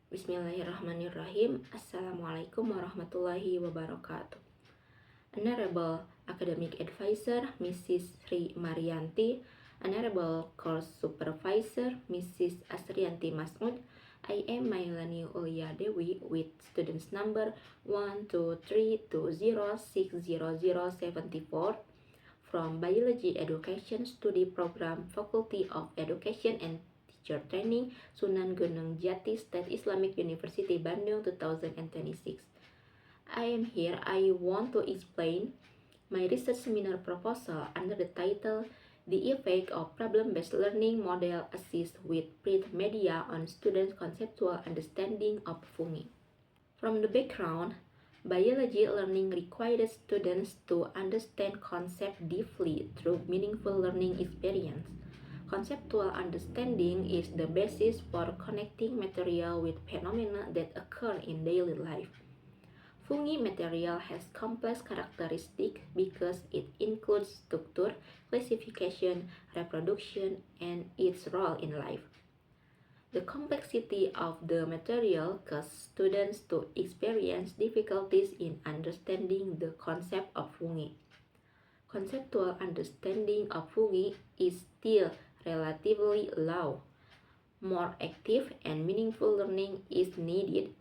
Bismillahirrahmanirrahim. Assalamualaikum warahmatullahi wabarakatuh. Honorable Academic Advisor Mrs. Sri Marianti, Honorable Course Supervisor Mrs. Asrianti Masmud, I am Mailani Ulya Dewi with students number 123206074 from Biology Education Study Program Faculty of Education and Teacher Training, Sunan Gunung Jati State Islamic University, Bandung 2026. I want to explain my research seminar proposal under the title The Effect of Problem-Based Learning Model Assist with Print Media on Students' Conceptual Understanding of Fungi. From the background, biology learning requires students to understand concepts deeply through meaningful learning experience. Conceptual understanding is the basis for connecting material with phenomena that occur in daily life. Fungi material has complex characteristics because it includes structure, classification, reproduction, and its role in life. The complexity of the material causes students to experience difficulties in understanding the concept of fungi. Conceptual understanding of fungi is still relatively low. More active and meaningful learning is needed,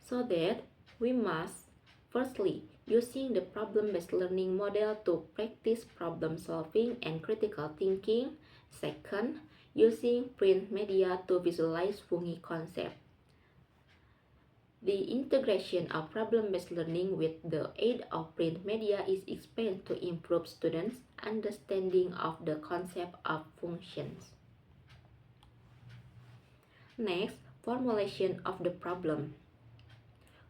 so that we must, firstly, using the problem-based learning model to practice problem solving and critical thinking. Second, using print media to visualize fungi concept. The integration of problem-based learning with the aid of print media is expected to improve students' understanding of the concept of functions. Next, formulation of the problem.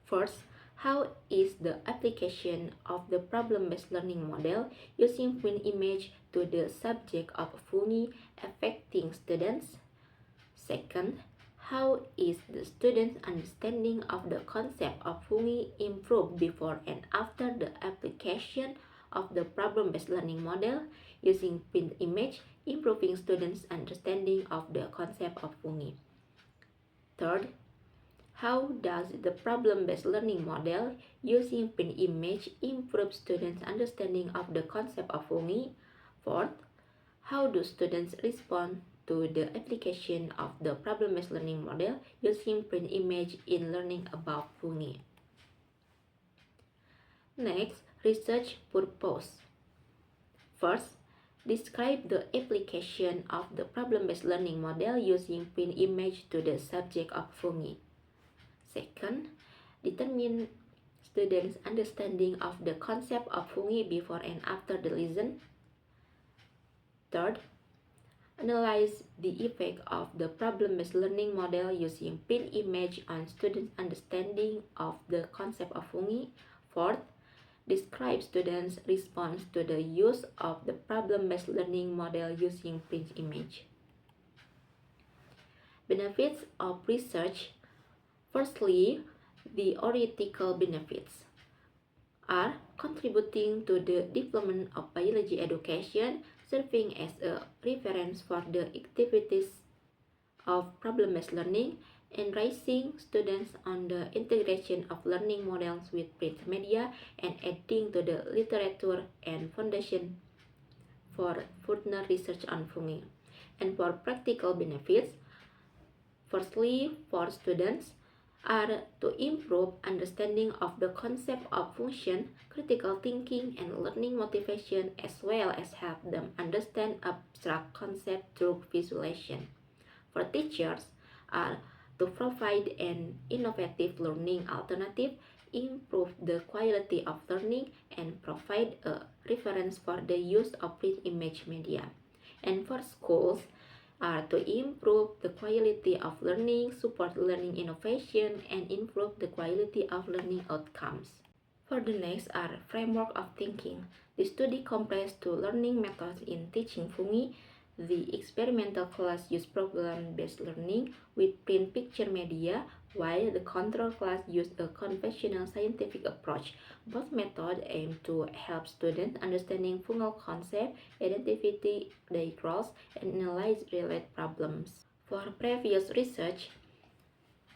First, how is the application of the problem-based learning model using print image to the subject of fungi affecting students? Second, how is the student's understanding of the concept of fungi improved before and after the application of the problem-based learning model using print image, improving students' understanding of the concept of fungi? Third, how does the problem-based learning model using print image improve students' understanding of the concept of fungi? Fourth, how do students respond to the application of the problem-based learning model using print image in learning about fungi? Next, research purpose. First, describe the application of the problem-based learning model using print image to the subject of fungi. Second, determine students' understanding of the concept of fungi before and after the lesson. Third, analyze the effect of the problem-based learning model using print image on students' understanding of the concept of fungi. Fourth, describe students' response to the use of the problem-based learning model using print image. Benefits of research. Firstly, the theoretical benefits are contributing to the development of biology education, serving as a reference for the activities of problem-based learning, encouraging students on the integration of learning models with print media, and adding to the literature and foundation for further research on fungi. And for practical benefits, firstly, for students, are to improve understanding of the concept of function, critical thinking, and learning motivation, as well as help them understand abstract concepts through visualization. For teachers, are to provide an innovative learning alternative, improve the quality of learning, and provide a reference for the use of print image media. And for schools, are to improve the quality of learning, support learning innovation, and improve the quality of learning outcomes. For the next are framework of thinking. The study compares two learning methods in teaching fungi. The experimental class used problem-based learning with print picture media, while the control class used a conventional scientific approach. Both methods aim to help students understanding fungal concepts, identify their roles, and analyze related problems. For previous research,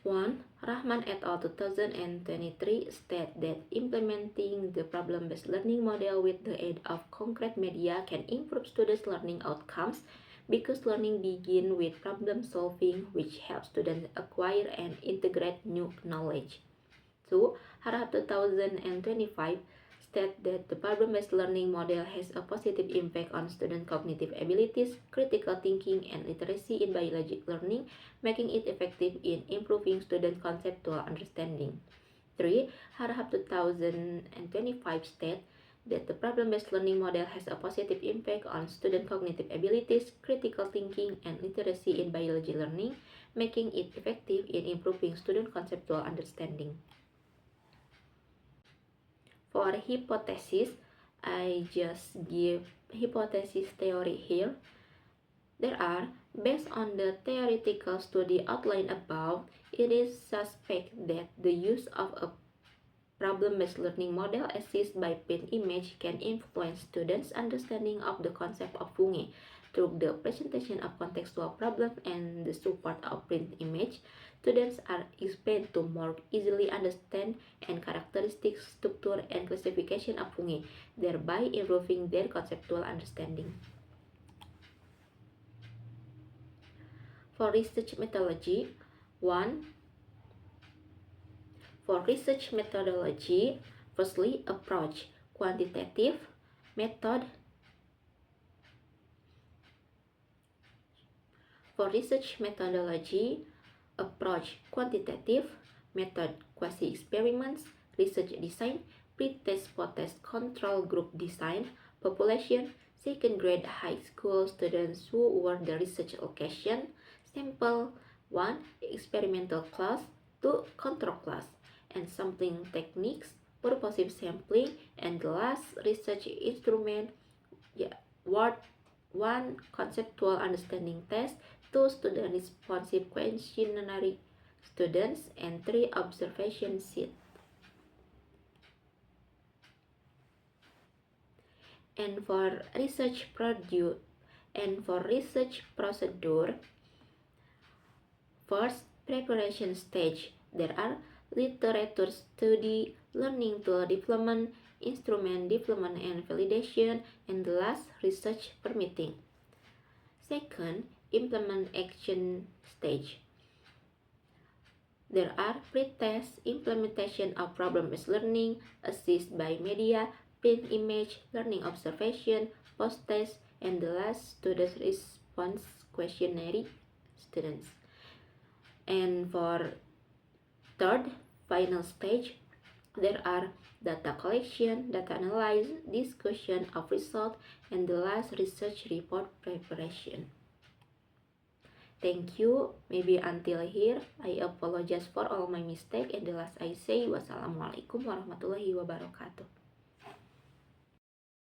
1. Rahman et al. 2023 state that implementing the problem-based learning model with the aid of concrete media can improve students' learning outcomes because learning begins with problem solving, which helps students acquire and integrate new knowledge. 2. Harahap 2025 state that the problem-based learning model has a positive impact on student cognitive abilities, critical thinking, and literacy in biologic learning, making it effective in improving student conceptual understanding. 3. Harahap 2025 state that the problem-based learning model has a positive impact on student cognitive abilities, critical thinking, and literacy in biology learning, making it effective in improving student conceptual understanding. For hypothesis, I just give hypothesis theory here. There are, based on the theoretical study outlined above, it is suspect that the use of a problem-based learning model assisted by print image can influence students' understanding of the concept of fungi. Through the presentation of contextual problems and the support of print image, students are expected to more easily understand and characteristics, structure, and classification of fungi, thereby improving their conceptual understanding. For research methodology, 1. For research methodology, firstly, approach quantitative method. For research methodology, approach quantitative method, quasi-experiments, research design, pre-test, post-test, control group design, population, second grade high school students who were the research location, sample 1, experimental class, 2, control class, and sampling techniques, purposive sampling, and the last research instrument, word 1, conceptual understanding test, 2, student responsive questionnaire students, and 3, observation sheet. And for research procedure, first, preparation stage. There are literature study, learning tool development, instrument development and validation, and the last, research permitting. Second, implement action stage. There are pre-test, implementation of problem-based learning, assist by media, print image, learning observation, post-test, and the last, student response questionnaire students. And for third, final stage, there are data collection, data analysis, discussion of result, and the last, research report preparation. Thank you. Maybe until here, I apologize for all my mistake, and the last I say, wassalamualaikum warahmatullahi wabarakatuh.